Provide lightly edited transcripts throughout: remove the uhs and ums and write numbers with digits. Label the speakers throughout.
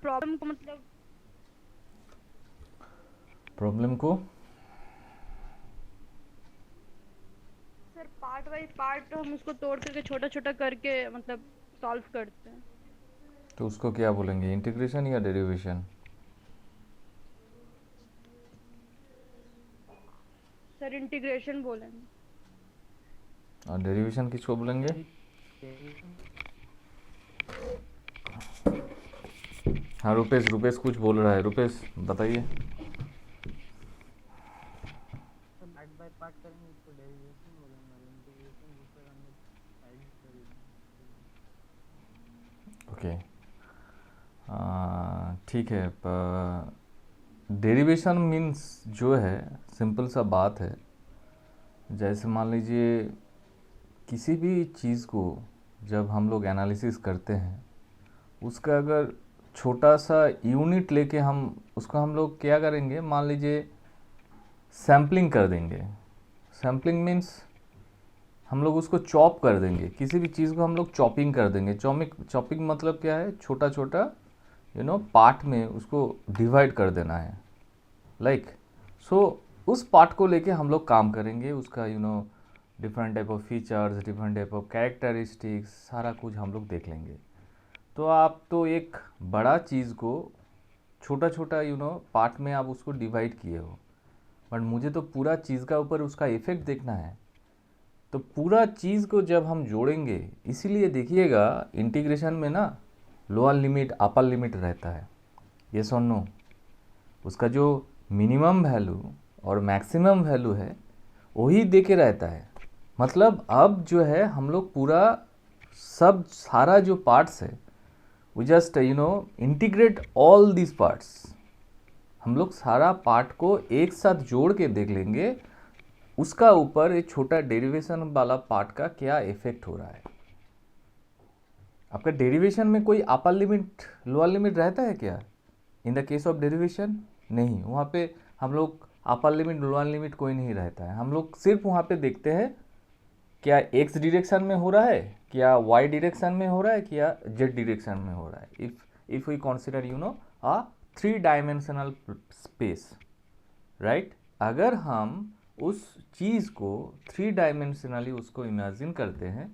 Speaker 1: Problem को मतलब
Speaker 2: problem को
Speaker 1: सर पार्ट बाय पार्ट हम उसको तोड़ करके छोटा छोटा करके मतलब सॉल्व करते हैं।
Speaker 2: तो उसको क्या बोलेंगे, इंटीग्रेशन या डेरिवेशन?
Speaker 1: सर इंटीग्रेशन बोलेंगे।
Speaker 2: और डेरिवेशन किसको बोलेंगे? हाँ रुपेश, रुपेश कुछ बोल रहा है, रुपेश बताइए।
Speaker 3: तो पार्ट बाय पार्ट करेंगे उसको डेरिवेशन बोलेंगे और इंटीग्रेशन दूसरा हम लोग साइड कर देंगे।
Speaker 2: ओके, ठीक है। डेरिवेशन मीन्स जो है, सिंपल सा बात है, जैसे मान लीजिए किसी भी चीज़ को जब हम लोग एनालिसिस करते हैं, उसका अगर छोटा सा यूनिट लेके हम उसको हम लोग क्या करेंगे, मान लीजिए सैम्पलिंग कर देंगे। सैम्पलिंग मीन्स हम लोग उसको चॉप कर देंगे, किसी भी चीज़ को हम लोग चॉपिंग कर देंगे। चॉपिंग मतलब क्या है, छोटा छोटा पार्ट में उसको डिवाइड कर देना है। लाइक सो उस पार्ट को लेके हम लोग काम करेंगे, उसका different type of features, different type of characteristics, सारा कुछ हम लोग देख लेंगे। तो आप तो एक बड़ा चीज़ को छोटा छोटा पार्ट में आप उसको डिवाइड किए हो, बट मुझे तो पूरा चीज़ का ऊपर उसका इफ़ेक्ट देखना है। तो पूरा चीज़ को जब हम जोड़ेंगे, इसीलिए देखिएगा इंटीग्रेशन में ना लोअर लिमिट अपर लिमिट रहता है, यस और नो। उसका जो मिनिमम वैल्यू और मैक्सिमम वैल्यू है वही दे के रहता है। मतलब अब जो है हम लोग पूरा सब सारा जो पार्ट्स है, we just integrate all these parts. हम लोग सारा पार्ट को एक साथ जोड़ के देख लेंगे, उसका ऊपर एक छोटा डेरिवेशन वाला पार्ट का क्या इफेक्ट हो रहा है। आपका डेरिवेशन में कोई अपर लिमिट लोअर लिमिट रहता है क्या? In the case of derivation नहीं, वहाँ पे हम लोग अपर लिमिट लोअर लिमिट कोई नहीं रहता है। हम लोग सिर्फ वहाँ पे देखते हैं क्या एक्स डायरेक्शन में हो रहा है, क्या वाई डायरेक्शन में हो रहा है, क्या जेड डायरेक्शन में हो रहा है। If we consider a 3 dimensional space, right. अगर हम उस चीज़ को 3 डायमेंशनली उसको इमेजिन करते हैं,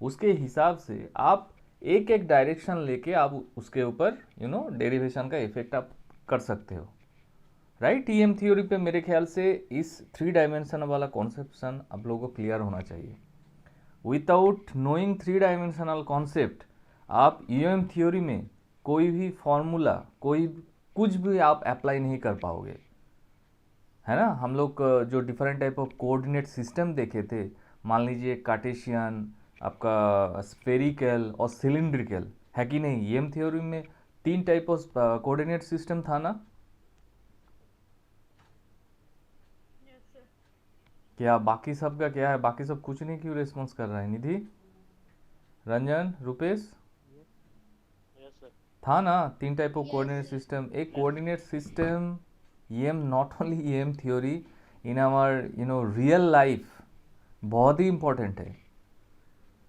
Speaker 2: उसके हिसाब से आप एक एक डायरेक्शन लेके आप उसके ऊपर डेरिवेशन का इफेक्ट आप कर सकते हो, राइट। ईएम थ्योरी पे मेरे ख्याल से इस 3 डायमेंशन वाला कॉन्सेप्शन आप लोगों को क्लियर होना चाहिए। विदाउट नोइंग 3 डायमेंशनल कॉन्सेप्ट आप ईएम थ्योरी में कोई भी फॉर्मूला, कोई कुछ भी आप अप्लाई नहीं कर पाओगे, है ना। हम लोग जो different type of coordinate system देखे थे, मान लीजिए कार्टेशियन, आपका स्फेरिकल और सिलिंड्रिकल, है कि नहीं। ईएम थ्योरी में 3 टाइप ऑफ कोऑर्डिनेट सिस्टम था ना।
Speaker 1: Yes sir.
Speaker 2: क्या बाकी सब का क्या है, बाकी सब कुछ नहीं क्यों रिस्पॉन्स कर रहा है? Nidhi, Ranjan, Rupesh,
Speaker 3: yes sir.
Speaker 2: था ना 3 type of
Speaker 1: yes
Speaker 2: coordinate
Speaker 1: sir.
Speaker 2: System. एक coordinate system EM, not only EM theory, in our real life बहुत ही इंपॉर्टेंट है।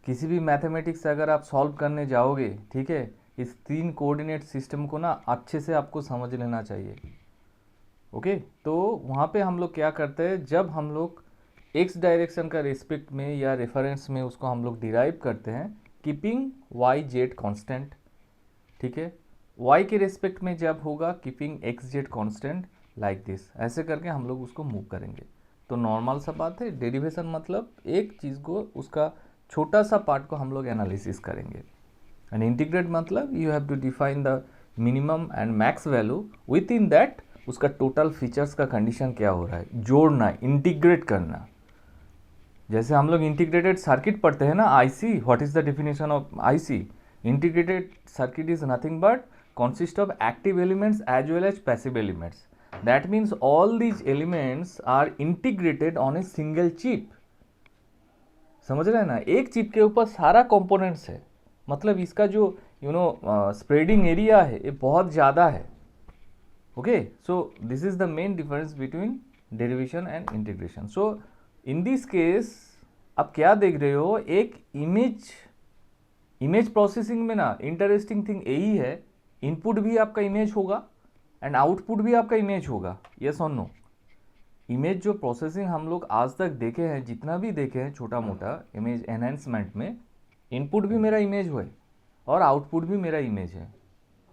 Speaker 2: किसी भी मैथमेटिक्स अगर आप सॉल्व करने जाओगे, ठीक है, इस 3 कोऑर्डिनेट सिस्टम को ना अच्छे से आपको समझ लेना चाहिए। ओके, तो वहाँ पे हम लोग क्या करते हैं, जब हम लोग एक्स डायरेक्शन का रिस्पेक्ट में या रेफरेंस में उसको हम लोग डिराइव करते हैं, कीपिंग वाई जेड कांस्टेंट, ठीक है। वाई के रिस्पेक्ट में जब होगा keeping x Z constant, like this, ऐसे करके हम लोग उसको मूव करेंगे। तो नॉर्मल सा बात है, डेरिवेशन मतलब एक चीज़ को उसका छोटा सा पार्ट को हम लोग एनालिसिस करेंगे। एंड इंटीग्रेट मतलब you have to define the minimum and max value, within that उसका टोटल फीचर्स का कंडीशन क्या हो रहा है, जोड़ना, इंटीग्रेट करना। जैसे हम लोग इंटीग्रेटेड सर्किट पढ़ते हैं ना, IC, what is the definition of IC? Integrated circuit is nothing but consist of active elements as well as passive elements. That means all these elements are integrated on a single chip. समझ रहे हैं ना, एक chip के ऊपर सारा components है। मतलब इसका जो स्प्रेडिंग एरिया है ये बहुत ज़्यादा है। Okay, so this is the main difference between derivation and integration. So in this case आप क्या देख रहे हो, एक इमेज प्रोसेसिंग में ना इंटरेस्टिंग थिंग यही है इनपुट भी आपका इमेज होगा एंड आउटपुट भी आपका इमेज होगा, यस और नो। इमेज जो प्रोसेसिंग हम लोग आज तक देखे हैं, जितना भी देखे हैं छोटा मोटा इमेज एनहेंसमेंट में, इनपुट भी मेरा इमेज है और आउटपुट भी मेरा इमेज है।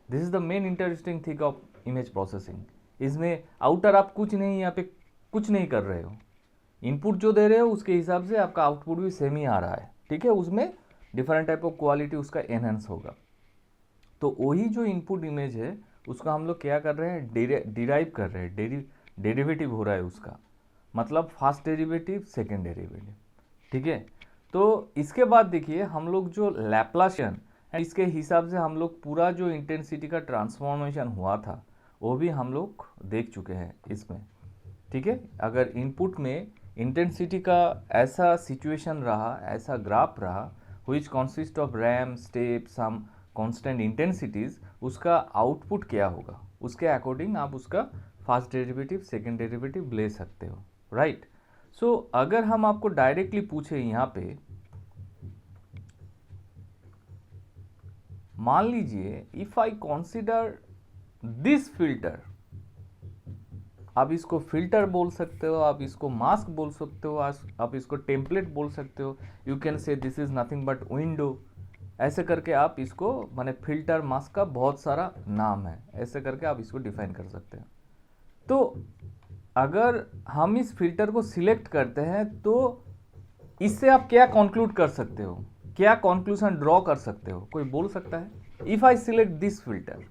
Speaker 2: This is the main interesting thing of image processing. इसमें आउटर आप कुछ नहीं, यहाँ पे कुछ नहीं कर रहे हो, इनपुट जो दे रहे हो उसके हिसाब से आपका आउटपुट भी सेम ही आ रहा है, ठीक है। उसमें डिफरेंट टाइप ऑफ क्वालिटी उसका एनहेंस होगा। तो वही जो इनपुट इमेज है उसका हम लोग क्या कर रहे हैं, डिराइव कर रहे हैं, डेरिवेटिव हो रहा है उसका, मतलब फर्स्ट डेरिवेटिव सेकेंड डेरिवेटिव, ठीक है। तो इसके बाद देखिए हम लोग जो लैप्लासियन, इसके हिसाब से हम लोग पूरा जो इंटेंसिटी का ट्रांसफॉर्मेशन हुआ था वो भी हम लोग देख चुके हैं इसमें, ठीक है। अगर इनपुट में इंटेंसिटी का ऐसा सिचुएशन रहा, ऐसा ग्राफ रहा which consist of RAM, step, some constant intensities, उसका आउटपुट क्या होगा, उसके अकॉर्डिंग आप उसका फर्स्ट डेरिवेटिव सेकेंड डेरिवेटिव ले सकते हो, राइट। सो अगर हम आपको डायरेक्टली पूछे यहाँ पे, मान लीजिए if I consider this filter, आप इसको फिल्टर बोल सकते हो, आप इसको मास्क बोल सकते हो, आप इसको टेम्पलेट बोल सकते हो, you can say this is nothing but window, ऐसे करके आप इसको, माने फिल्टर मास्क का बहुत सारा नाम है, ऐसे करके आप इसको डिफाइन कर सकते हैं। तो अगर हम इस फिल्टर को सिलेक्ट करते हैं तो इससे आप क्या कंक्लूड कर सकते हो, क्या कंक्लूजन ड्रॉ कर सकते हो, कोई बोल सकता है? If I select this filter,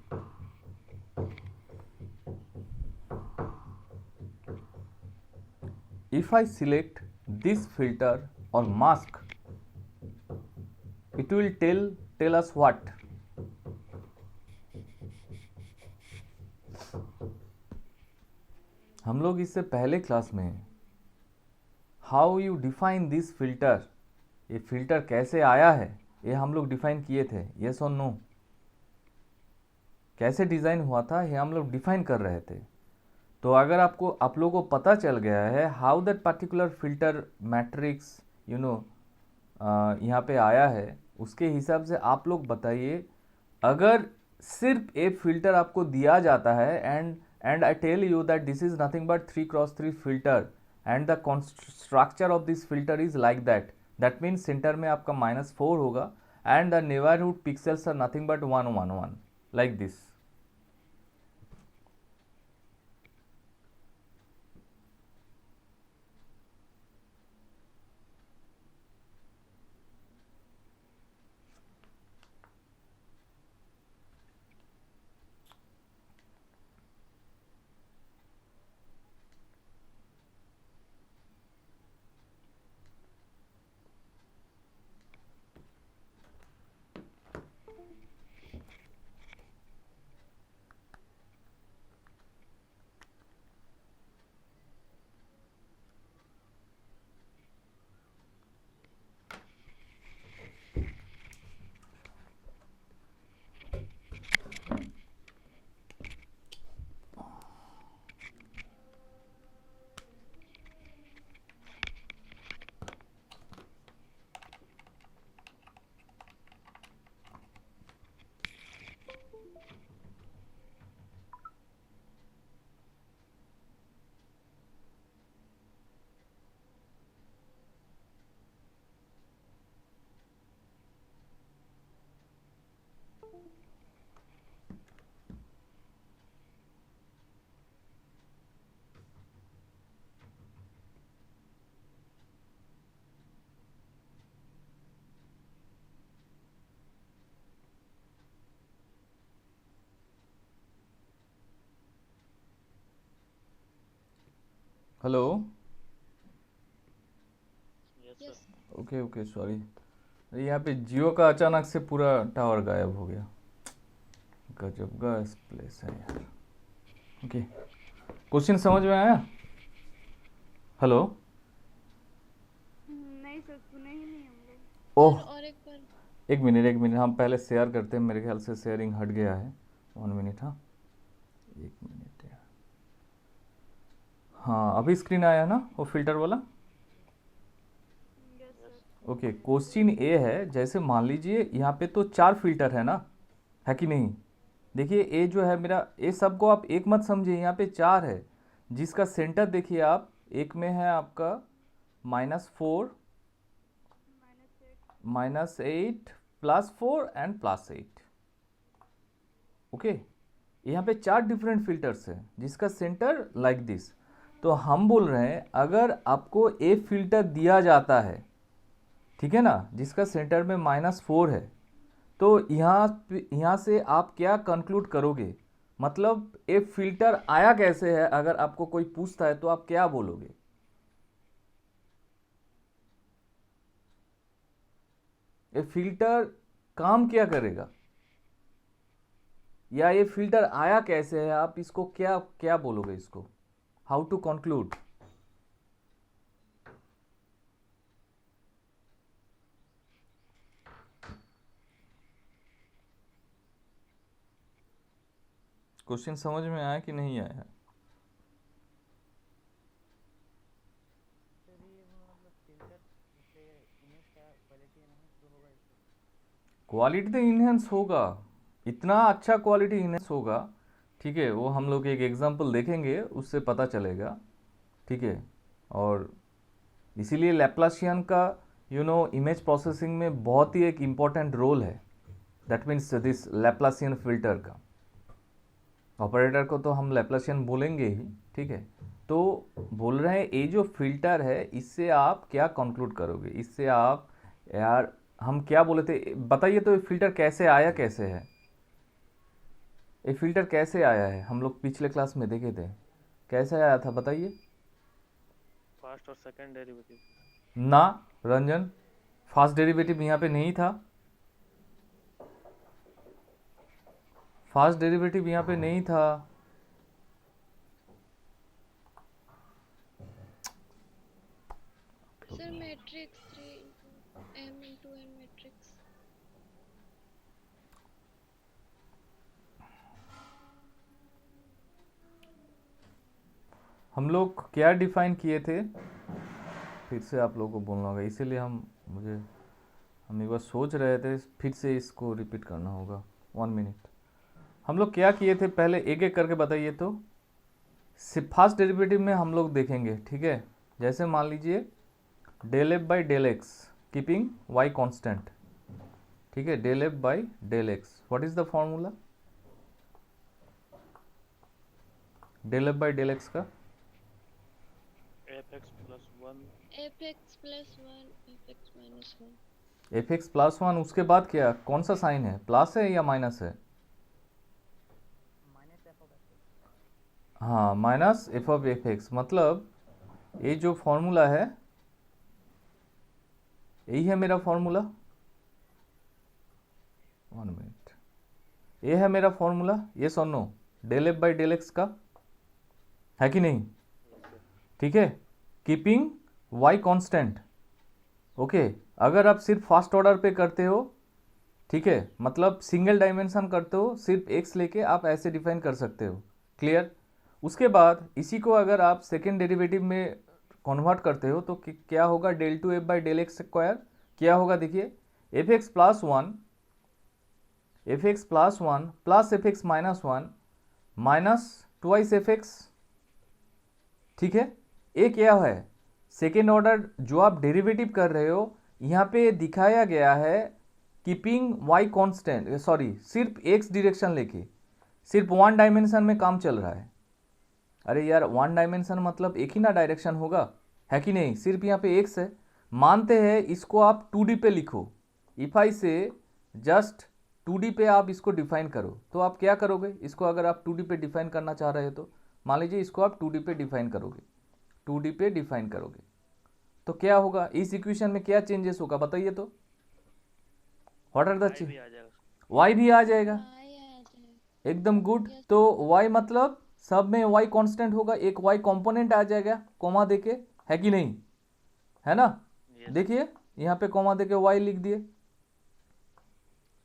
Speaker 2: if I select this filter or mask, it will tell us what? हम लोग इससे पहले क्लास में how you define this filter, ये फिल्टर कैसे आया है ये हम लोग डिफाइन किए थे, यस और नो। कैसे डिज़ाइन हुआ था ये हम लोग डिफाइन कर रहे थे। तो अगर आपको, आप लोगों को पता चल गया है how that particular filter matrix you know यहाँ पे आया है, उसके हिसाब से आप लोग बताइए, अगर सिर्फ एक फिल्टर आपको दिया जाता है and I tell you that this is nothing but 3x3 filter and the structure of this filter is like that means centre में आपका -4 होगा and the neighbourhood pixels are nothing but 1 1 1 like this. Hello, okay okay sorry, यहाँ पे जियो का अचानक से पूरा tower गायब हो गया, गजब का प्लेस है यार। ओके, क्वेश्चन समझ में आया? हेलो,
Speaker 1: नहीं सर, सुने ही नहीं हम लोग।
Speaker 2: ओह
Speaker 4: और एक बार
Speaker 2: एक मिनट, हम पहले शेयर करते हैं, मेरे ख्याल से शेयरिंग हट गया है। 1 मिनट, हाँ 1 मिनट यार। हाँ अभी स्क्रीन आया ना वो फिल्टर वाला?
Speaker 1: Yes sir.
Speaker 2: ओके, क्वेश्चन ए है, जैसे मान लीजिए यहाँ पे तो 4 फिल्टर है ना, है कि नहीं? देखिए ए जो है मेरा, ए सबको आप एक मत समझिए, यहाँ पे 4 है, जिसका सेंटर देखिए आप, एक में है आपका -4 -8 +4 एंड +8। ओके, यहाँ पे 4 डिफरेंट फिल्टर्स है जिसका सेंटर लाइक दिस। तो हम बोल रहे हैं अगर आपको ए फिल्टर दिया जाता है, ठीक है ना, जिसका सेंटर में -4 है, तो यहाँ से आप क्या कंक्लूड करोगे, मतलब ए फिल्टर आया कैसे है, अगर आपको कोई पूछता है तो आप क्या बोलोगे? ये फिल्टर काम क्या करेगा, या ये फिल्टर आया कैसे है, आप इसको क्या क्या बोलोगे, इसको हाउ टू कंक्लूड? क्वेश्चन समझ में आया कि नहीं आया?
Speaker 3: सर ये मतलब फिल्टर से इमेज का क्वालिटी एनहांस तो होगा इससे।
Speaker 2: क्वालिटी तो इनहेंस होगा, इतना अच्छा क्वालिटी इनहेंस होगा, ठीक है, वो हम लोग एक एग्जांपल देखेंगे उससे पता चलेगा, ठीक है। और इसीलिए लैप्लासियन का इमेज प्रोसेसिंग में बहुत ही एक इम्पॉर्टेंट रोल है, that means this Laplacian filter का। ऑपरेटर को तो हम लैप्लासियन बोलेंगे ही, ठीक है। तो बोल रहे हैं ये जो फिल्टर है इससे आप क्या कंक्लूड करोगे, इससे आप, यार हम क्या बोले थे बताइए, तो ये फिल्टर कैसे आया, कैसे है ये फिल्टर, कैसे आया है, हम लोग पिछले क्लास में देखे थे, कैसे आया था बताइए।
Speaker 4: फर्स्ट और सेकंड डेरिवेटिव।
Speaker 2: ना रंजन, फास्ट डेरिवेटिव यहाँ पे नहीं था, फास्ट डेरिवेटिव यहाँ पे नहीं था।
Speaker 5: Sir matrix 3 m into n matrix.
Speaker 2: हम लोग क्या डिफाइन किए थे, फिर से आप लोगों को बोलना होगा, इसीलिए हम एक बार सोच रहे थे, फिर से इसको रिपीट करना होगा। 1 मिनट, हम लोग क्या किए थे पहले एक एक करके बताइए। तो फास्ट डेरिवेटिव में हम लोग देखेंगे, ठीक है। जैसे मान लीजिए del F by del X keeping Y constant, ठीक है, del F by del X, what is the formula del F by del X का?
Speaker 4: fx plus 1
Speaker 5: fx plus 1 fx minus 1।
Speaker 2: F X plus 1, उसके बाद क्या, कौन सा sign है, plus है या माइनस है?
Speaker 3: Minus F of X.
Speaker 2: हाँ, minus F of F X, मतलब ये जो फॉर्मूला है यही है मेरा फॉर्मूला। 1 मिनट, ये है मेरा फॉर्मूला, ये सुनो, del F by del X का, है कि नहीं, ठीक है, कीपिंग वाई कांस्टेंट। ओके, अगर आप सिर्फ फर्स्ट ऑर्डर पे करते हो, ठीक है, मतलब सिंगल डायमेंशन करते हो, सिर्फ एक्स लेके आप ऐसे डिफाइन कर सकते हो, क्लियर। उसके बाद इसी को अगर आप सेकेंड डेरिवेटिव में कन्वर्ट करते हो तो क्या होगा, del two F by del X square, क्या होगा देखिए, F X plus 1 plus F X minus 1 minus twice F X, ठीक है। ये क्या है, सेकेंड ऑर्डर जो आप डेरिवेटिव कर रहे हो, यहाँ पे दिखाया गया है कीपिंग वाई कांस्टेंट, सॉरी सिर्फ एक्स डायरेक्शन लेके, सिर्फ 1 डायमेंशन में काम चल रहा है। अरे यार 1 डायमेंशन मतलब एक ही ना डायरेक्शन होगा, है कि नहीं, सिर्फ यहाँ पे एक्स है, मानते हैं इसको आप 2D पे लिखो, इफ आई से जस्ट 2D पे आप इसको डिफाइन करो, तो आप क्या करोगे, इसको अगर आप 2D पे डिफाइन करना चाह रहे हो तो मान लीजिए इसको आप 2D पे डिफाइन करोगे, 2D पे डिफाइन करोगे तो क्या होगा, इस इक्वेशन में क्या चेंजेस होगा बताइए तो, व्हाट आर द
Speaker 4: y भी आ जाएगा।
Speaker 2: वाई भी आ जाएगा,
Speaker 5: y आ जाएगा।
Speaker 2: एकदम गुड।
Speaker 5: Yes.
Speaker 2: तो y मतलब सब में y कांस्टेंट होगा, एक y कंपोनेंट आ जाएगा कोमा देके, है कि नहीं, है ना।
Speaker 4: Yes.
Speaker 2: देखिए यहाँ पे कोमा देके y लिख दिए।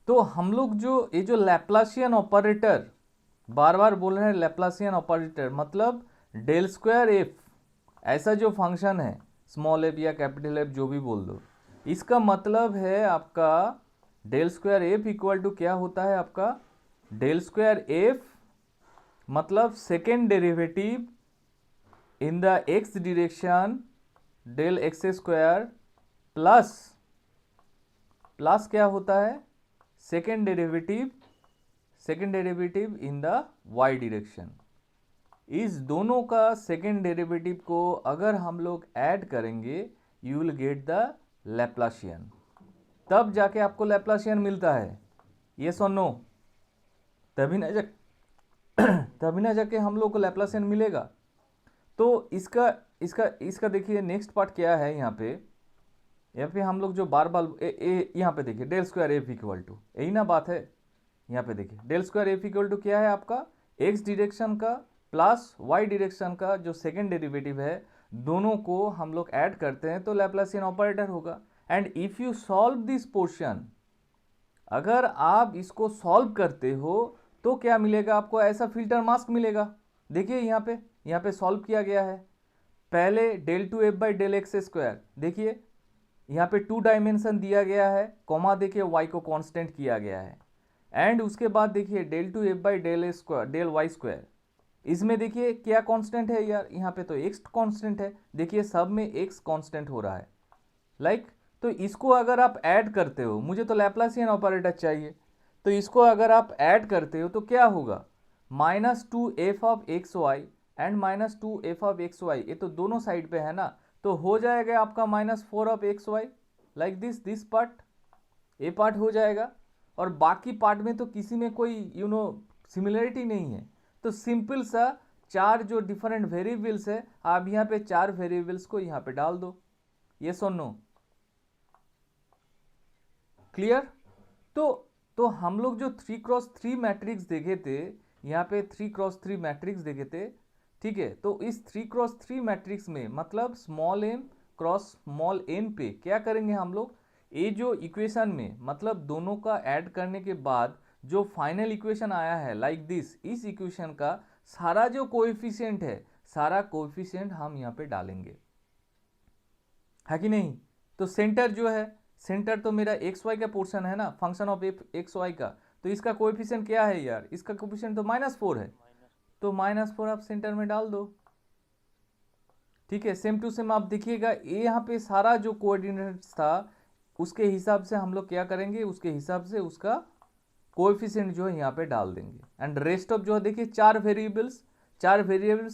Speaker 2: तो हम लोग जो ये जो लैप्लासियन ऑपरेटर, बार बार बोल रहे हैं लैप्लासियन ऑपरेटर, मतलब डेल स्क्वायर एफ, ऐसा जो फंक्शन है, स्मॉल एफ या कैपिटल एफ जो भी बोल दो, इसका मतलब है आपका del square F equal to क्या होता है आपका, डेल स्क्वायर एफ मतलब second derivative in the X direction del X square plus क्या होता है second derivative in the Y direction. इस दोनों का सेकेंड डेरिवेटिव को अगर हम लोग ऐड करेंगे you will get the Laplacian, तब जाके आपको लैप्लासियन मिलता है, यस और नो? तभी ना जाके हम लोग को लैप्लासियन मिलेगा। तो इसका देखिए नेक्स्ट पार्ट क्या है। यहाँ पे हम लोग जो बार यहाँ पे देखिए del square F equal to, यही ना बात है। यहाँ पे देखिए del square F equal to क्या है आपका, एक्स डिरेक्शन का प्लस वाई डिरेक्शन का जो सेकेंड डेरिवेटिव है, दोनों को हम लोग ऐड करते हैं तो लैप्लासियन ऑपरेटर होगा। And if you solve this portion, अगर आप इसको सॉल्व करते हो तो क्या मिलेगा आपको, ऐसा फिल्टर मास्क मिलेगा। देखिए यहाँ पे सॉल्व किया गया है। पहले del two F by del X square, देखिए यहाँ पे 2 डायमेंशन दिया गया है, कॉमा देखिए वाई को कांस्टेंट किया गया है। एंड उसके बाद देखिए del two F by del Y square, इसमें देखिए क्या कांस्टेंट है यार, यहाँ पे तो एक्स कांस्टेंट है। देखिए सब में एक्स कांस्टेंट हो रहा है तो इसको अगर आप ऐड करते हो, मुझे तो लैप्लासियन ऑपरेटर चाहिए, तो इसको अगर आप ऐड करते हो तो क्या होगा, -2f of X Y and -2f of X Y, ये तो दोनों साइड पे है ना, तो हो जाएगा आपका -4 of X Y, like this part, ये पार्ट हो जाएगा। और बाकी पार्ट में तो किसी में कोई सिमिलरिटी नहीं है। तो सिंपल सा 4 जो डिफरेंट वेरिएबल्स है, आप यहाँ पे 4 वेरिएबल्स को यहाँ पे डाल दो, यस और नो? क्लियर? तो हम लोग जो 3x3 मैट्रिक्स देखे थे, यहाँ पे 3x3 मैट्रिक्स देखे थे, ठीक है? तो इस 3x3 मैट्रिक्स में मतलब small m cross small n पे क्या करेंगे हम लोग, ये जो इक्वेशन में मतलब दोनों का ऐड करने के बाद जो फाइनल इक्वेशन आया है लाइक दिस, इस इक्वेशन का सारा जो कोएफिशिएंट है, सारा कोएफिशिएंट हम यहाँ पे डालेंगे, है कि नहीं? तो सेंटर जो है, सेंटर तो मेरा एक्स वाई का पोर्शन है ना, फंक्शन ऑफ एक्स वाई का, तो इसका कोएफिशिएंट क्या है यार, इसका कोएफिशिएंट तो -4 है, तो -4 आप सेंटर में डाल दो, ठीक है? सेम टू सेम आप देखिएगा, ये यहाँ पे सारा जो कोऑर्डिनेट्स था उसके हिसाब से हम लोग क्या करेंगे, उसके हिसाब से उसका कोएफिशिएंट जो है यहाँ पे डाल देंगे। एंड रेस्ट ऑफ जो है देखिए 4 वेरिएबल्स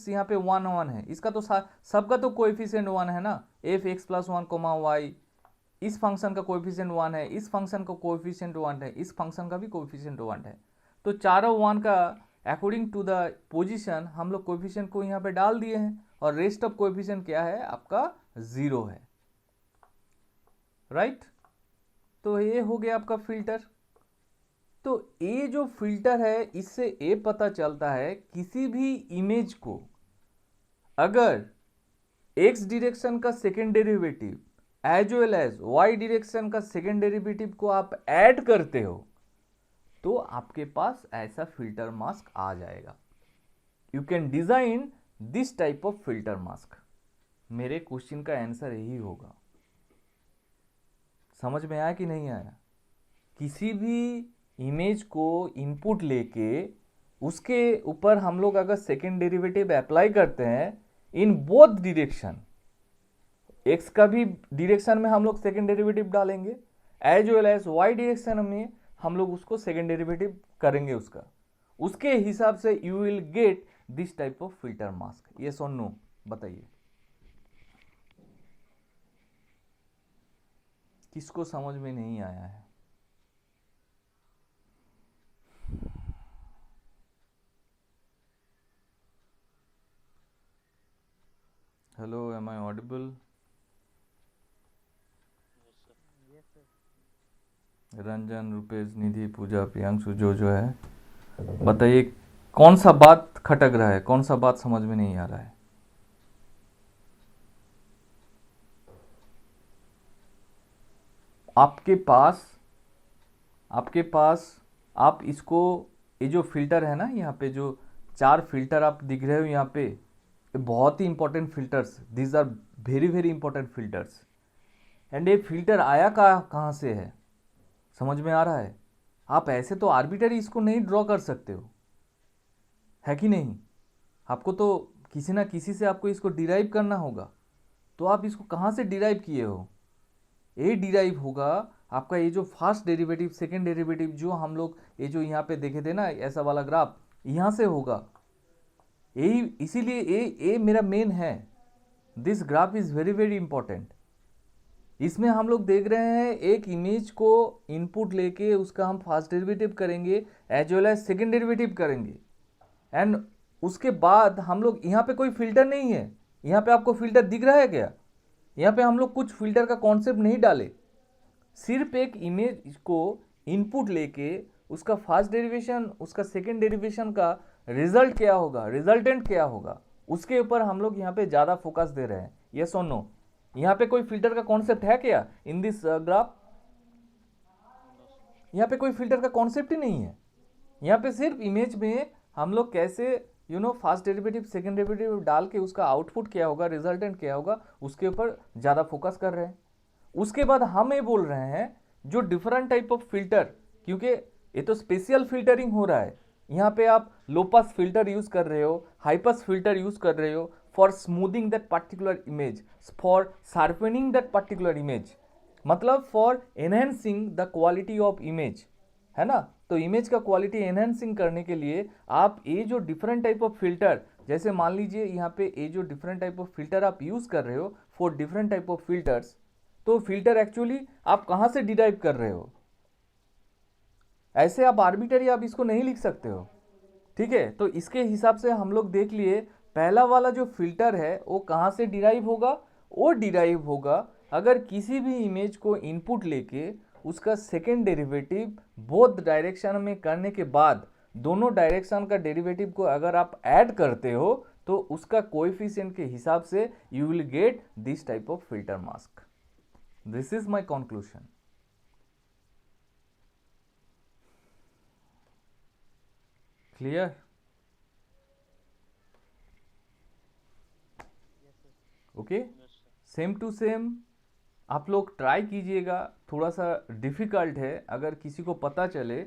Speaker 2: यहाँ पे 1 1 है, इसका तो सबका तो कोएफिशिएंट 1 है ना, F X plus 1 comma Y, इस फंक्शन का कोएफिशिएंट 1 है, इस फंक्शन का कोएफिशिएंट 1 है, इस फंक्शन का भी कोएफिशिएंट 1 है। तो चारों 1 का अकॉर्डिंग टू द पोजीशन हम लोग कोएफिशिएंट को यहाँ पे डाल दिए हैं, और रेस्ट ऑफ कोएफिशिएंट क्या है आपका 0 है, राइट? तो ये हो गया आपका फिल्टर। तो ये जो फिल्टर है, इससे ये पता चलता है किसी भी इमेज को अगर एक्स डायरेक्शन का second derivative as well as Y direction का सेकेंड डेरिवेटिव को आप ऐड करते हो तो आपके पास ऐसा फिल्टर मास्क आ जाएगा। You can design this type of filter mask. मेरे क्वेश्चन का आंसर यही होगा। समझ में आया कि नहीं आया? किसी भी इमेज को इनपुट लेके उसके ऊपर हम लोग अगर सेकेंड डेरिवेटिव अप्लाई करते हैं इन बोथ डायरेक्शन, एक्स का भी डायरेक्शन में हम लोग सेकेंड डेरिवेटिव डालेंगे, as well as Y direction में हम लोग उसको सेकेंड डेरिवेटिव करेंगे उसका, उसके हिसाब से you will get this type of filter mask. Yes और नो बताइए, किसको समझ में नहीं आया है? Hello, am I audible?
Speaker 3: Yes, sir.
Speaker 2: Ranjan, Rupesh, Nidhi, Pooja, Priyanshu जो है, बताइए कौन सा बात खटक रहा है, कौन सा बात समझ में नहीं आ रहा है? आपके पास आप इसको, ये जो फिल्टर है ना, यहाँ पे जो 4 फिल्टर आप दिख रहे हो यहाँ पे, ये बहुत ही important filters, these are very very important filters. And ये फिल्टर आया कहाँ से है, समझ में आ रहा है? आप ऐसे तो आर्बिटरी इसको नहीं ड्रॉ कर सकते हो, है कि नहीं? आपको तो किसी ना किसी से आपको इसको डिराइव करना होगा। तो आप इसको कहाँ से डिराइव किए हो? ये डिराइव होगा आपका ये जो फर्स्ट डेरिवेटिव सेकेंड डेरिवेटिव जो हम लोग ये जो यहाँ पे देखे थे ना ऐसा वाला ग्राफ, यहाँ से होगा। यही इसीलिए ये मेरा मेन है। This graph is very very important. इसमें हम लोग देख रहे हैं एक इमेज को इनपुट लेके उसका हम फर्स्ट डेरिवेटिव करेंगे as well as second derivative करेंगे, एंड उसके बाद हम लोग यहाँ पे कोई फिल्टर नहीं है। यहाँ पे आपको फिल्टर दिख रहा है क्या? यहाँ पे हम लोग कुछ फिल्टर का कॉन्सेप्ट नहीं डाले, सिर्फ एक इमेज को इनपुट लेके उसका फर्स्ट डेरिवेशन उसका सेकेंड डेरिवेशन का रिजल्ट क्या होगा, रिजल्टेंट क्या होगा, उसके ऊपर हम लोग यहाँ पे ज़्यादा फोकस दे रहे हैं। यस और नो? यहाँ पे कोई फिल्टर का कॉन्सेप्ट है क्या इन दिस ग्राफ? यहाँ पे कोई फिल्टर का कॉन्सेप्ट ही नहीं है। यहाँ पे सिर्फ इमेज में हम लोग कैसे फर्स्ट डेरिवेटिव सेकेंड डेरिवेटिव डाल के उसका आउटपुट क्या होगा, रिजल्टेंट क्या होगा, उसके ऊपर ज़्यादा फोकस कर रहे हैं। उसके बाद हम ये बोल रहे हैं जो डिफरेंट टाइप ऑफ फिल्टर, क्योंकि ये तो स्पेशल फिल्टरिंग हो रहा है। यहाँ पे आप लो पास फिल्टर यूज़ कर रहे हो, हाई पास फिल्टर यूज़ कर रहे हो for smoothing that particular image, for sharpening that particular image, मतलब for enhancing the quality of image, है ना? तो इमेज का क्वालिटी एनहेंसिंग करने के लिए आप ये जो डिफरेंट टाइप ऑफ फिल्टर, जैसे मान लीजिए यहाँ पे ये जो डिफरेंट टाइप ऑफ फिल्टर आप यूज़ कर रहे हो for different type of filters, तो फिल्टर एक्चुअली आप कहाँ से डिराइव कर रहे हो? ऐसे आप आर्बिटरी आप इसको नहीं लिख सकते हो, ठीक है? तो इसके हिसाब से हम लोग देख लिए पहला वाला जो फिल्टर है वो कहाँ से डिराइव होगा? वो डिराइव होगा अगर किसी भी इमेज को इनपुट लेके उसका सेकेंड डेरिवेटिव बोथ डायरेक्शन में करने के बाद दोनों डायरेक्शन का डेरिवेटिव को अगर आप ऐड करते हो तो उसका कोएफिशिएंट के हिसाब से you will get this type of filter mask. This is my conclusion. Clear? Okay, same to same आप लोग ट्राई कीजिएगा। थोड़ा सा डिफ़िकल्ट है, अगर किसी को पता चले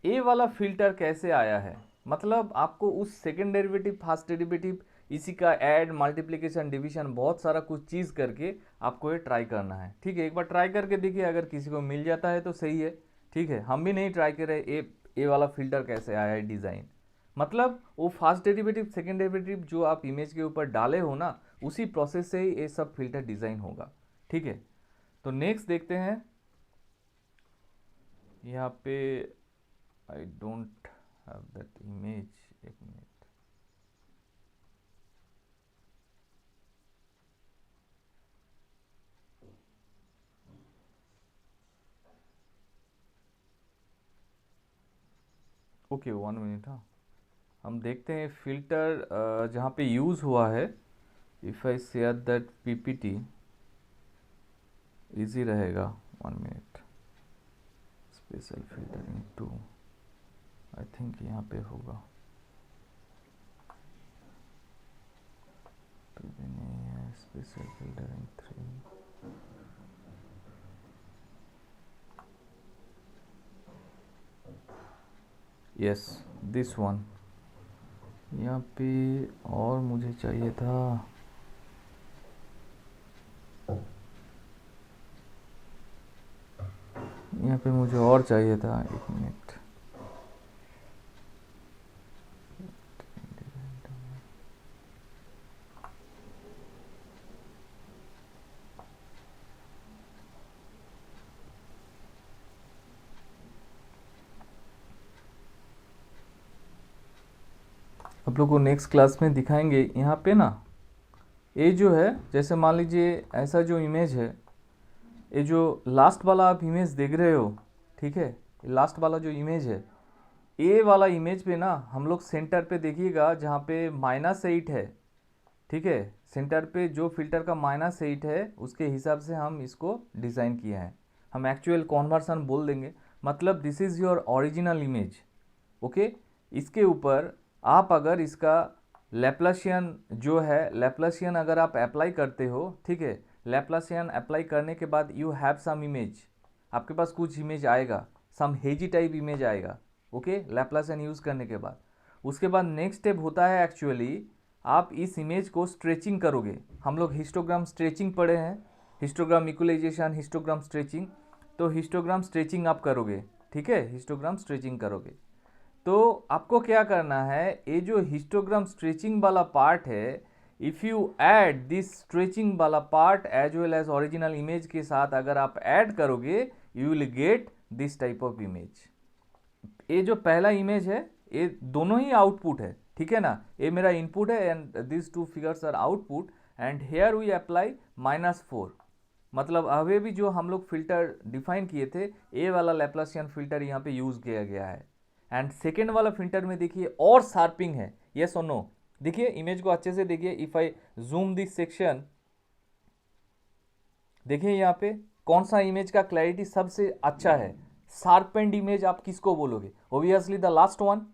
Speaker 2: ए वाला फिल्टर कैसे आया है, मतलब आपको उस सेकेंड डेरिवेटिव फर्स्ट डेरिवेटिव इसी का ऐड मल्टीप्लिकेशन डिवीजन बहुत सारा कुछ चीज़ करके आपको ये ट्राई करना है, ठीक है? एक बार ट्राई करके देखिए, अगर किसी को मिल जाता है तो सही है, ठीक है? हम भी नहीं ट्राई कर रहे ए वाला फिल्टर कैसे आया है डिज़ाइन, मतलब वो फर्स्ट डेरिवेटिव सेकेंड डेरिवेटिव जो आप इमेज के ऊपर डाले हो ना, उसी प्रोसेस से ही ये सब फिल्टर डिज़ाइन होगा, ठीक है? तो नेक्स्ट देखते हैं। यहाँ पे I don't have that image, एक मिनट। Okay, 1 minute. हाँ, हम देखते हैं फिल्टर जहाँ पे यूज़ हुआ है। If I share that PPT easy रहेगा। 1 minute. Special filtering 2 I think यहाँ पे होगा, तो भी नहीं है। Special filtering 3 yes, this one. यहाँ पे और मुझे चाहिए था, यहाँ पे मुझे और चाहिए था। 1 मिनट। आप लोग को नेक्स्ट क्लास में दिखाएंगे। यहाँ पे ना ये जो है, जैसे मान लीजिए ऐसा जो इमेज है, ये जो लास्ट वाला आप इमेज देख रहे हो, ठीक है? लास्ट वाला जो इमेज है, ये वाला इमेज पे ना हम लोग सेंटर पे देखिएगा जहाँ पे -8 है, ठीक है? सेंटर पे जो फिल्टर का -8 है उसके हिसाब से हम इसको डिज़ाइन किए हैं। हम एक्चुअल कॉन्वर्सन बोल देंगे, मतलब this is your original image, okay? इसके ऊपर आप अगर इसका लैप्लासियन जो है, लैप्लासियन अगर आप अप्लाई करते हो, ठीक है? लैप्लासियन अप्लाई करने के बाद यू हैव सम इमेज, आपके पास कुछ इमेज आएगा, सम हेजी टाइप इमेज आएगा, ओके, लैप्लासियन यूज़ करने के बाद। उसके बाद नेक्स्ट स्टेप होता है एक्चुअली आप इस इमेज को स्ट्रेचिंग करोगे। हम लोग हिस्टोग्राम स्ट्रेचिंग पढ़े हैं, हिस्टोग्राम इक्वलाइजेशन, हिस्टोग्राम स्ट्रेचिंग, तो हिस्टोग्राम स्ट्रेचिंग आप करोगे, ठीक है, हिस्टोग्राम स्ट्रेचिंग करोगे। तो आपको क्या करना है, ये जो हिस्टोग्राम स्ट्रेचिंग वाला पार्ट है, if you add this stretching वाला part as well as original image के साथ अगर आप ऐड करोगे, you will get this type of image. ये जो पहला इमेज है ये दोनों ही आउटपुट है, ठीक है ना, ये मेरा इनपुट है and this two figures are output and here we apply -4। मतलब अभी भी जो हम लोग फिल्टर डिफाइन किए थे, ए वाला लैप्लासियन फिल्टर यहाँ पे यूज़ किया गया है। एंड सेकेंड वाला फिल्टर में देखिए और शार्पिंग है, यस और नो। देखिए इमेज को अच्छे से देखिए, if I zoom this section, देखिए यहाँ पे कौन सा इमेज का क्लैरिटी सबसे अच्छा है, शार्पेंड इमेज आप किसको बोलोगे, ओबियसली द लास्ट वन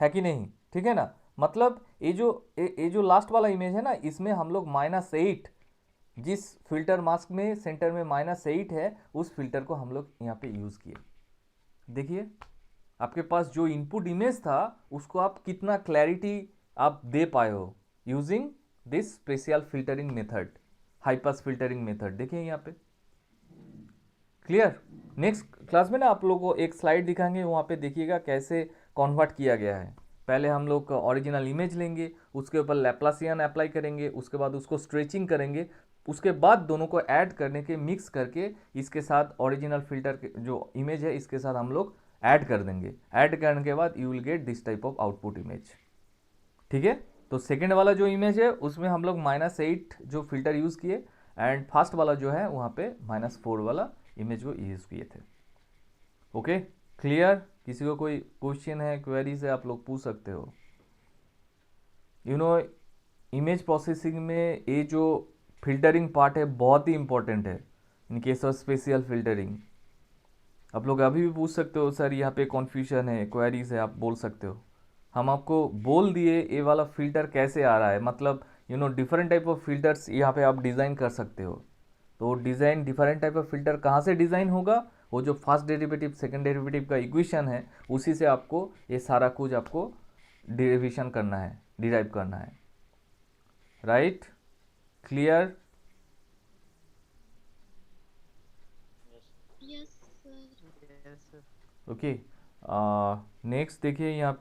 Speaker 2: है कि नहीं, ठीक है ना। मतलब ये जो लास्ट वाला इमेज है ना, इसमें हम लोग -8, जिस फिल्टर मास्क में सेंटर में -8 है, उस फिल्टर को हम लोग यहाँ पे यूज़ किए। देखिए आपके पास जो इनपुट इमेज था उसको आप कितना क्लैरिटी आप दे पाए हो using this special filtering method, high pass filtering method. देखिए यहाँ पे क्लियर। नेक्स्ट क्लास में ना आप लोगों को एक स्लाइड दिखाएंगे, वहाँ पे देखिएगा कैसे कन्वर्ट किया गया है। पहले हम लोग ओरिजिनल इमेज लेंगे, उसके ऊपर लैप्लासियन अप्लाई करेंगे, उसके बाद उसको स्ट्रेचिंग करेंगे, उसके बाद दोनों को ऐड करने के मिक्स करके इसके साथ ओरिजिनल फिल्टर के जो इमेज है इसके साथ हम लोग ऐड कर देंगे। ऐड करने के बाद you will get this type of output image, ठीक है। तो सेकेंड वाला जो इमेज है उसमें हम लोग -8 जो फिल्टर यूज़ किए एंड फर्स्ट वाला जो है वहाँ पे -4 वाला इमेज को यूज़ किए थे। Okay clear. किसी को कोई क्वेश्चन है, क्वेरी से आप लोग पूछ सकते हो। यू नो इमेज प्रोसेसिंग में ये जो फिल्टरिंग पार्ट है बहुत ही इंपॉर्टेंट है in case of special filtering. आप लोग अभी भी पूछ सकते हो सर यहाँ पे कन्फ्यूजन है, क्वेरीज है, आप बोल सकते हो। हम आपको बोल दिए ये वाला फिल्टर कैसे आ रहा है, मतलब you know different type of filters यहाँ पे आप डिज़ाइन कर सकते हो। तो design different type of filter कहाँ से डिज़ाइन होगा, वो जो फर्स्ट डेरिवेटिव सेकंड डेरिवेटिव का इक्वेशन है उसी से आपको ये सारा कुछ आपको डेरिवेशन करना है, डिराइव करना है, right. Clear.
Speaker 5: Yes, sir.
Speaker 3: Yes, sir.
Speaker 2: Okay next देखिए यहाँ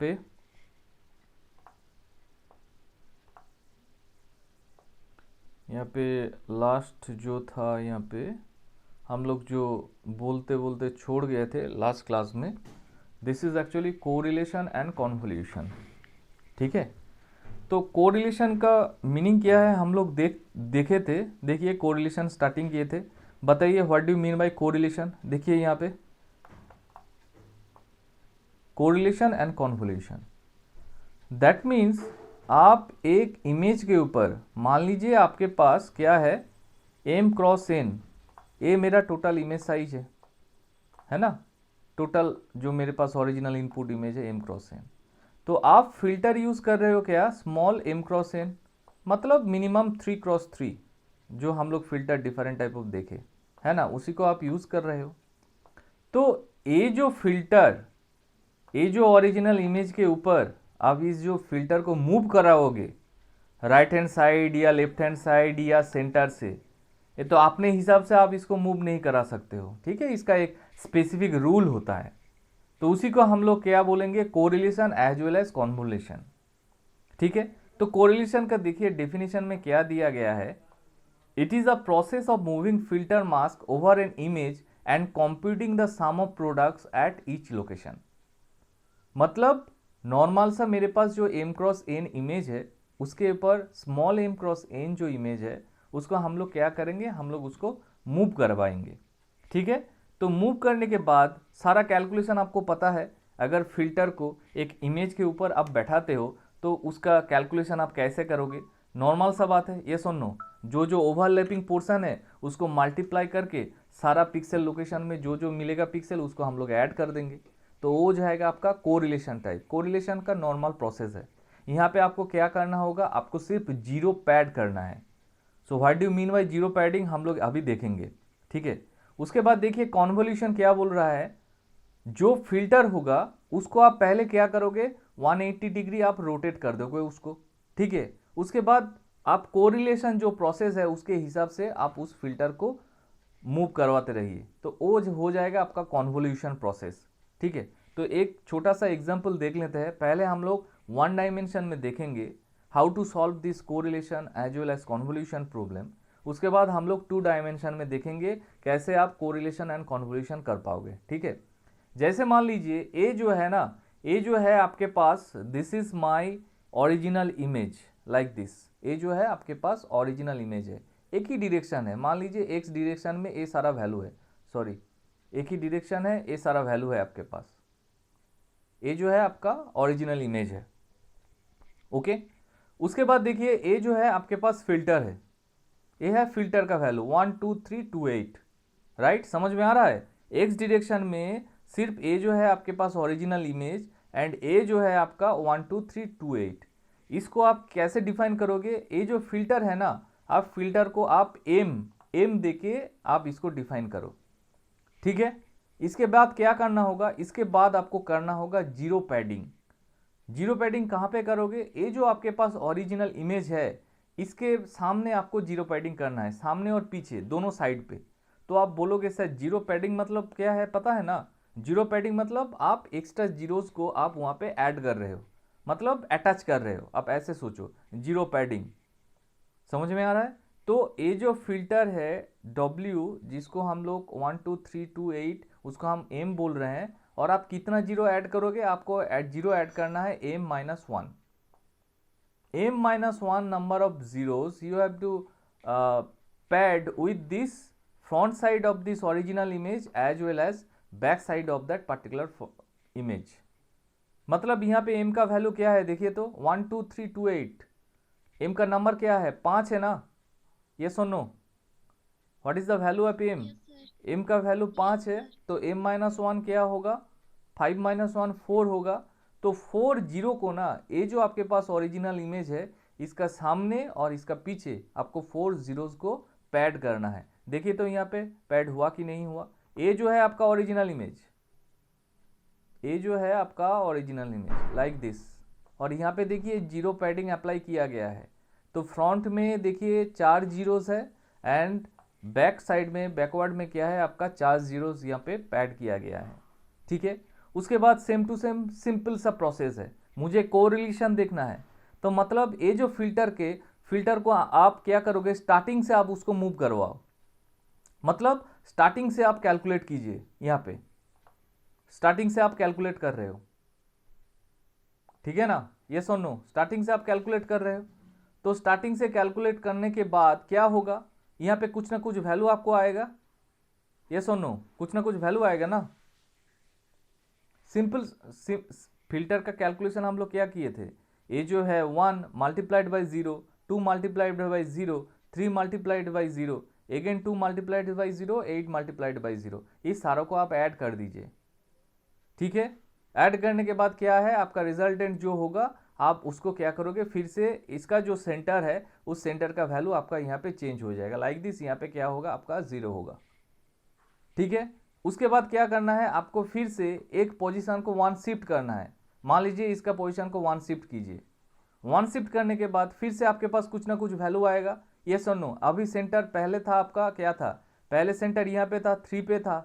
Speaker 2: पे लास्ट जो था, यहाँ पे हम लोग जो बोलते बोलते छोड़ गए थे लास्ट क्लास में, this is actually correlation and convolution, ठीक है। तो कोरिलेशन का मीनिंग क्या है हम लोग देखे थे। देखिए कोरिलेशन स्टार्टिंग किए थे, बताइए what do mean by correlation. देखिए यहाँ पे correlation and convolution, that means आप एक इमेज के ऊपर मान लीजिए आपके पास क्या है m×n, ये मेरा टोटल इमेज साइज है ना, टोटल जो मेरे पास ओरिजिनल इनपुट इमेज है m×n। तो आप फिल्टर यूज़ कर रहे हो क्या, स्मॉल m×n, मतलब मिनिमम 3×3 जो हम लोग फिल्टर डिफरेंट टाइप ऑफ देखे है ना, उसी को आप यूज़ कर रहे हो। तो ये जो फिल्टर, ये जो ओरिजिनल इमेज के ऊपर आप इस जो फिल्टर को मूव कराओगे राइट हैंड साइड या लेफ्ट हैंड साइड या सेंटर से, ये तो अपने हिसाब से आप इसको मूव नहीं करा सकते हो, ठीक है। इसका एक स्पेसिफिक रूल होता है, तो उसी को हम लोग क्या बोलेंगे, correlation as well as convolution, ठीक है। तो कोरिलेशन का देखिए डेफिनेशन में क्या दिया गया है, it is a process of moving filter mask over an image and computing the sum of products at each location. मतलब नॉर्मल सा मेरे पास जो m×n इमेज है उसके ऊपर स्मॉल m×n जो इमेज है उसको हम लोग क्या करेंगे, हम लोग उसको मूव करवाएंगे, ठीक है। तो मूव करने के बाद सारा कैलकुलेशन आपको पता है, अगर फिल्टर को एक इमेज के ऊपर आप बैठाते हो तो उसका कैलकुलेशन आप कैसे करोगे, नॉर्मल सा बात है, ये सुन लो, जो जो ओवरलैपिंग पोर्शन है उसको मल्टीप्लाई करके सारा पिक्सल लोकेशन में जो जो मिलेगा पिक्सल उसको हम लोग ऐड कर देंगे, तो वो जाएगा आपका कोरिलेशन टाइप। कोरिलेशन का नॉर्मल प्रोसेस है। यहाँ पे आपको क्या करना होगा, आपको सिर्फ जीरो पैड करना है। So what do mean by zero padding हम लोग अभी देखेंगे, ठीक है। उसके बाद देखिए कॉन्वोल्यूशन क्या बोल रहा है, जो फिल्टर होगा उसको आप पहले क्या करोगे, 180 डिग्री आप रोटेट कर दोगे उसको, ठीक है। उसके बाद आप कोरिलेशन जो प्रोसेस है उसके हिसाब से आप उस फिल्टर को मूव करवाते रहिए, तो वो हो जाएगा आपका कॉन्वोल्यूशन प्रोसेस, ठीक है। तो एक छोटा सा एग्जांपल देख लेते हैं। पहले हम लोग 1 डायमेंशन में देखेंगे how to solve this correlation as well as convolution problem. उसके बाद हम लोग 2 डायमेंशन में देखेंगे कैसे आप कोरिलेशन एंड कॉन्वोल्यूशन कर पाओगे, ठीक है। जैसे मान लीजिए ए जो है ना, ए जो है आपके पास, this is my original image like this. A जो है आपके पास ओरिजिनल इमेज है, एक ही डिरेक्शन है, मान लीजिए एक्स डिरेक्शन में ए सारा वैल्यू है, सॉरी एक ही डिरेक्शन है, ए सारा वैल्यू है आपके पास। ए जो है आपका ओरिजिनल इमेज है, ओके। उसके बाद देखिए ए जो है आपके पास फिल्टर है, ए है फिल्टर का वैल्यू 1 2 3 2 8, राइट, समझ में आ रहा है। एक्स डिरेक्शन में सिर्फ ए जो है आपके पास ओरिजिनल इमेज एंड ए जो है आपका 1 2 3 2 8। इसको आप कैसे डिफाइन करोगे, ए जो फिल्टर है ना, आप फिल्टर को आप एम देके आप इसको डिफाइन करो, ठीक है। इसके बाद क्या करना होगा, इसके बाद आपको करना होगा जीरो पैडिंग। जीरो पैडिंग कहाँ पे करोगे, ये जो आपके पास ओरिजिनल इमेज है इसके सामने आपको जीरो पैडिंग करना है, सामने और पीछे दोनों साइड पे। तो आप बोलोगे सर जीरो पैडिंग मतलब क्या है, पता है ना। जीरो पैडिंग मतलब आप एक्स्ट्रा जीरोस को आप वहाँ पे ऐड कर रहे हो, मतलब अटैच कर रहे हो, आप ऐसे सोचो जीरो पैडिंग, समझ में आ रहा है। तो ये जो फिल्टर है W, जिसको हम लोग 1 2 3 2 8 उसको हम m बोल रहे हैं, और आप कितना जीरो ऐड करोगे, आपको जीरो ऐड करना है m minus 1, m minus 1 number of zeros you have to pad with this front side of this original image as well as back side of that particular image। मतलब यहाँ पे m का value क्या है देखिए तो 1 2 3 2 8, m का number क्या है 5 है ना, yes or no, what is the value of m,
Speaker 5: Yes, sir.
Speaker 2: m का वैल्यू 5
Speaker 5: Yes,
Speaker 2: है,
Speaker 5: sir.
Speaker 2: तो m माइनस 1 क्या होगा, 5 माइनस 1 4 होगा। तो 4 जीरो को ना, ये जो आपके पास ओरिजिनल इमेज है इसका सामने और इसका पीछे आपको 4 जीरोस को पैड करना है। देखिए तो यहाँ पे पैड हुआ कि नहीं हुआ, ये जो है आपका ओरिजिनल इमेज, ये जो है आपका ओरिजिनल इमेज लाइक दिस, और यहाँ पे देखिए जीरो पैडिंग अप्लाई किया गया है। तो फ्रंट में देखिए 4 जीरोस है एंड बैक साइड में बैकवर्ड में क्या है आपका 4 जीरोस यहाँ पे पैड किया गया है, ठीक है। उसके बाद सेम टू सेम सिंपल सा प्रोसेस है, मुझे कोरिलेशन देखना है। तो मतलब ये जो फिल्टर को आप क्या करोगे, स्टार्टिंग से आप उसको मूव करवाओ, मतलब स्टार्टिंग से आप कैलकुलेट कीजिए, यहाँ पे स्टार्टिंग से आप कैलकुलेट कर रहे हो, ठीक है ना, यस और नो, स्टार्टिंग से आप कैलकुलेट कर रहे हो। तो स्टार्टिंग से कैलकुलेट करने के बाद क्या होगा, यहाँ पे कुछ ना कुछ वैल्यू आपको आएगा, यस और नो, कुछ ना कुछ वैल्यू आएगा ना। सिंपल फिल्टर का कैलकुलेशन हम लोग क्या किए थे, ये जो है 1 multiplied by 0, 2 multiplied by 0, 3 multiplied by 0, again 2 multiplied by 0, 8 multiplied by 0, इस सारों को आप ऐड कर दीजिए, ठीक है। ऐड करने के बाद क्या है आपका रिजल्टेंट जो होगा, आप उसको क्या करोगे, फिर से इसका जो सेंटर है उस सेंटर का वैल्यू आपका यहाँ पे चेंज हो जाएगा लाइक दिस, यहाँ पे क्या होगा आपका 0 होगा, ठीक है। उसके बाद क्या करना है आपको, फिर से एक पोजीशन को 1 शिफ्ट करना है, मान लीजिए इसका पोजीशन को 1 शिफ्ट कीजिए। 1 शिफ्ट करने के बाद फिर से आपके पास कुछ ना कुछ वैल्यू आएगा, यस और नो। अभी सेंटर पहले था आपका क्या था, पहले सेंटर यहाँ पे था 3 पे था,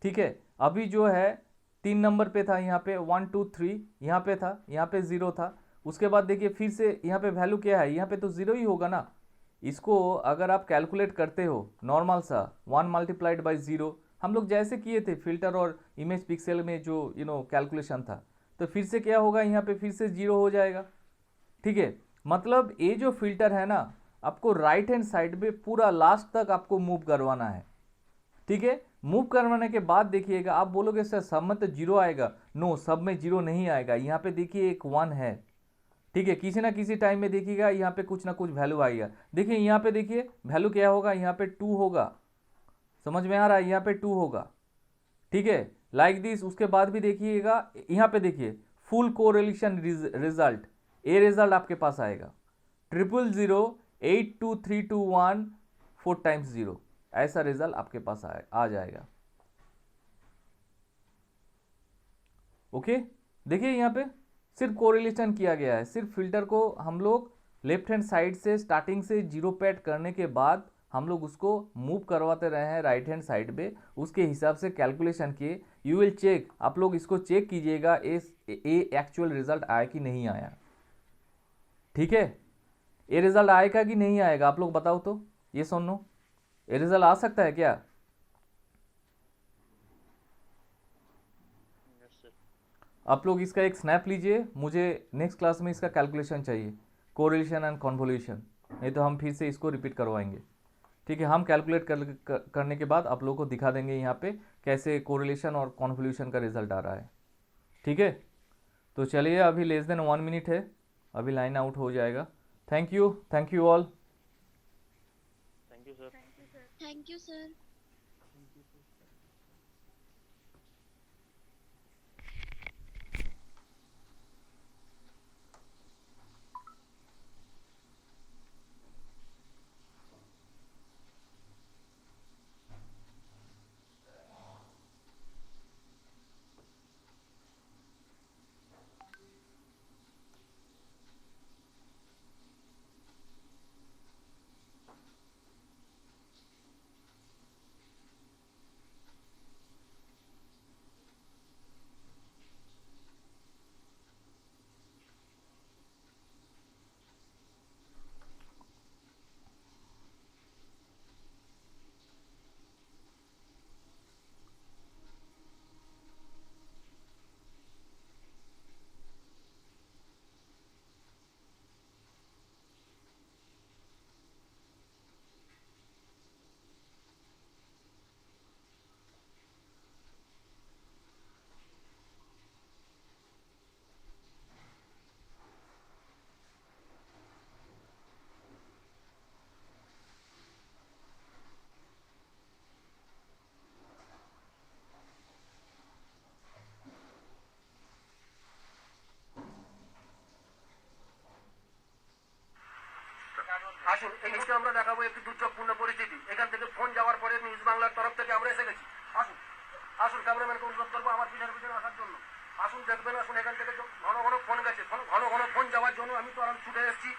Speaker 2: ठीक है। अभी जो है 3 नंबर पे था, यहाँ पे 1 2 3 यहाँ पे था, यहाँ पे 0 था। उसके बाद देखिए फिर से यहाँ पे वैल्यू क्या है, यहाँ पे तो 0 ही होगा ना। इसको अगर आप कैलकुलेट करते हो नॉर्मल सा 1 मल्टीप्लाइड बाई 0, हम लोग जैसे किए थे फिल्टर और इमेज पिक्सल में जो कैलकुलेशन था, तो फिर से क्या होगा, यहाँ पे फिर से 0 हो जाएगा, ठीक है। मतलब ये जो फिल्टर है ना, आपको राइट हैंड साइड पे पूरा लास्ट तक आपको मूव करवाना है, ठीक है। मूव करवाने के बाद देखिएगा, आप बोलोगे सर सब में तो 0 आएगा, नो सब में 0 नहीं आएगा। यहाँ पे देखिए एक 1 है, ठीक है, किसी ना किसी टाइम में देखिएगा यहाँ पे कुछ ना कुछ वैल्यू आएगा। देखिए यहाँ पे देखिए वैल्यू क्या होगा, यहाँ पे 2 होगा, समझ में आ रहा है, यहाँ पे 2 होगा, ठीक है, लाइक दिस। उसके बाद भी देखिएगा यहाँ पे देखिए full correlation result, a result आपके पास आएगा 0 0 0 8 2 3 2 1 4 टाइम्स 0, ऐसा रिजल्ट आपके पास आ जाएगा। ओके, देखिए यहाँ पे सिर्फ कोरिलेशन किया गया है, सिर्फ फिल्टर को हम लोग लेफ्ट हैंड साइड से स्टार्टिंग से जीरो पे ऐड करने के बाद हम लोग उसको मूव करवाते रहे हैं राइट हैंड साइड पे, उसके हिसाब से कैलकुलेशन किए। यू विल चेक, आप लोग इसको चेक कीजिएगा ए एक्चुअल रिजल्ट आया कि नहीं आया। ठीक है, ये रिजल्ट आएगा कि नहीं आएगा आप लोग बताओ तो, ये सुनो, ये रिजल्ट आ सकता है क्या?
Speaker 4: Yes, sir.
Speaker 2: आप लोग इसका एक स्नैप लीजिए, मुझे नेक्स्ट क्लास में इसका कैलकुलेशन चाहिए, कोरिलेशन एंड कॉन्वोल्यूशन, नहीं तो हम फिर से इसको रिपीट करवाएंगे। ठीक है, हम कैलकुलेट करने के बाद आप लोगों को दिखा देंगे यहाँ पे कैसे कोरिलेशन और कॉन्वोल्यूशन का रिजल्ट आ रहा है। ठीक है, तो चलिए अभी लेस देन 1 मिनट है, अभी लाइन आउट हो जाएगा। Thank you all.
Speaker 4: Thank you, sir.
Speaker 5: Thank you, sir.
Speaker 6: আসুন এই মুহূর্তে আমরা দেখাবো একটি দুর্যোগপূর্ণ পরিস্থিতি। এখান থেকে ফোন যাওয়ার পরে নিউজ বাংলার তরফ থেকে আমরা এসে গেছি। আসুন আসুন ক্যামেরাম্যানকে অনুরোধ করবো আমার পিছনে পিছনে আসার জন্য। আসুন দেখবেন, আসুন এখান থেকে ঘন ঘন ফোন গেছে, ঘন ঘন ফোন যাওয়ার জন্য আমি তো আরাম ছুটে এসেছি।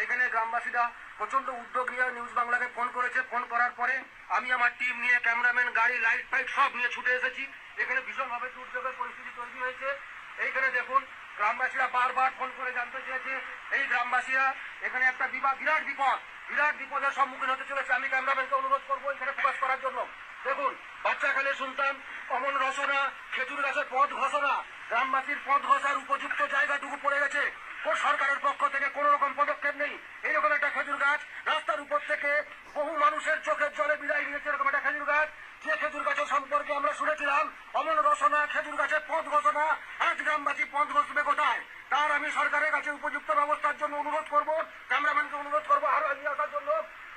Speaker 6: এখানে গ্রামবাসীরা প্রচন্ড উদ্যোগ নিয়ে নিউজ বাংলাকে ফোন করেছে। ফোন করার পরে আমি আমার টিম নিয়ে ক্যামেরাম্যান, গাড়ি, লাইট ফাইট সব নিয়ে ছুটে এসেছি। এখানে ভীষণভাবে দুর্যোগের পরিস্থিতি তৈরি হয়েছে। এইখানে দেখুন গ্রামবাসীরা বারবার ফোন করে জানতে চেয়েছে। এই গ্রামবাসীরা এখানে একটা বিরাট বিপদের সম্মুখীন হতে চলেছে। আমি ক্যামেরাম্যানকে অনুরোধ করবো এখানে ফোকাস করার জন্য। দেখুন বাচ্চাখানে শুনতাম অমন রচনা, খেজুর গাছের পথ ঘোষণা, গ্রামবাসীর পথ ঘষার উপযুক্ত জায়গাটুকু পড়ে গেছে। সরকারের পক্ষ থেকে কোনো রকম পদক্ষেপ নেই। এইরকম একটা খেজুর গাছ রাস্তার উপর থেকে বহু মানুষের চোখের জলে বিদায় নিয়েছে। এরকম একটা খেজুর গাছ, যে খেজুর গাছের সম্পর্কে আমরা শুনেছিলাম অমন রচনা, খেজুর গাছের পথ ঘোষণা, আজ গ্রামবাসী পথ ঘষবে কোথায়? তার আমি সরকারের কাছে উপযুক্ত ব্যবস্থার জন্য অনুরোধ করব, ক্যামেরাম্যানকে অনুরোধ করবো আরো এগিয়ে আসার জন্য।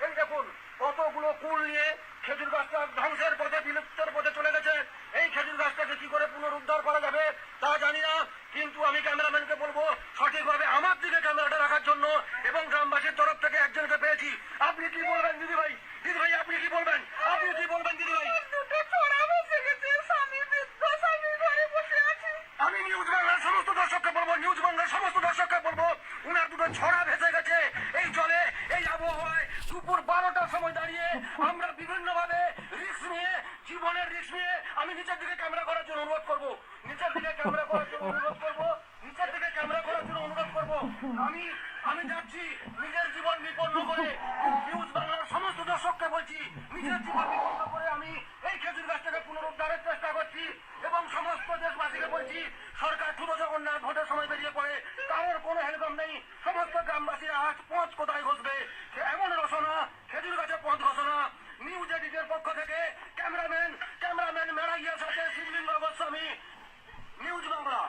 Speaker 6: এই দেখুন কতগুলো কুল নিয়ে খেজুর গাছটা ধ্বংসের পথে, বিলুপ্তের পথে চলে গেছে। এই খেজুর গাছটাকে কি করে পুনরুদ্ধার করা যাবে তা জানি না, কিন্তু আমি ক্যামেরাম্যানকে বলবো সঠিকভাবে আমার দিকে ক্যামেরাটা রাখার জন্য। এবং গ্রামবাসীর তরফ থেকে একজনকে পেয়েছি। আপনি কি বলবেন দিদি ভাই? দিদি ভাই আপনি কি বলবেন? আপনি কি বলবেন দিদি ভাই? আমি নিউজ বাংলার সমস্ত দর্শককে বলবো, নিউজ বাংলার সমস্ত দর্শককে বলবো, উনার দুটো ছড়া ভেসে গেছে এই জলে, এই আবহাওয়ায়। দুপুর 12টার সময় দাঁড়িয়ে আমরা বিভিন্ন ভাবে রিস্ক নিয়ে, জীবনের রিস্ক নিয়ে আমি নিচের দিকে ক্যামেরা করার জন্য অনুরোধ করবো, নিচের দিকে ক্যামেরা করার জন্য অনুরোধ করবো, নিচের দিকে ক্যামেরা করার জন্য অনুরোধ করবো। আমি যাচ্ছি নিজের জীবন বিপন্ন করে। নিউজ বাংলার সমস্ত দর্শককে বলছি, নিজের জীবন বিপন্ন করে আমি এই খেজুর গাছটাকে পুনরুদ্ধারের চেষ্টা করছি। এবং সমস্ত দেশবাসীকে বলছি, সরকার ছোট জগন্নাথ ভোটের সময় বেরিয়ে পড়ে, কারোর কোনো হেলদম নেই। সমস্ত গ্রামবাসীরা আজ পথ কোথায় ঘষবে এমন রচনা, খেজুর গাছে পথ ঘোষণা। নিউজ এডিটের পক্ষ থেকে ক্যামেরাম্যান মেরাইয়ার সাথে শিবলিঙ্গ গোস্বামী, নিউজ বাংলা।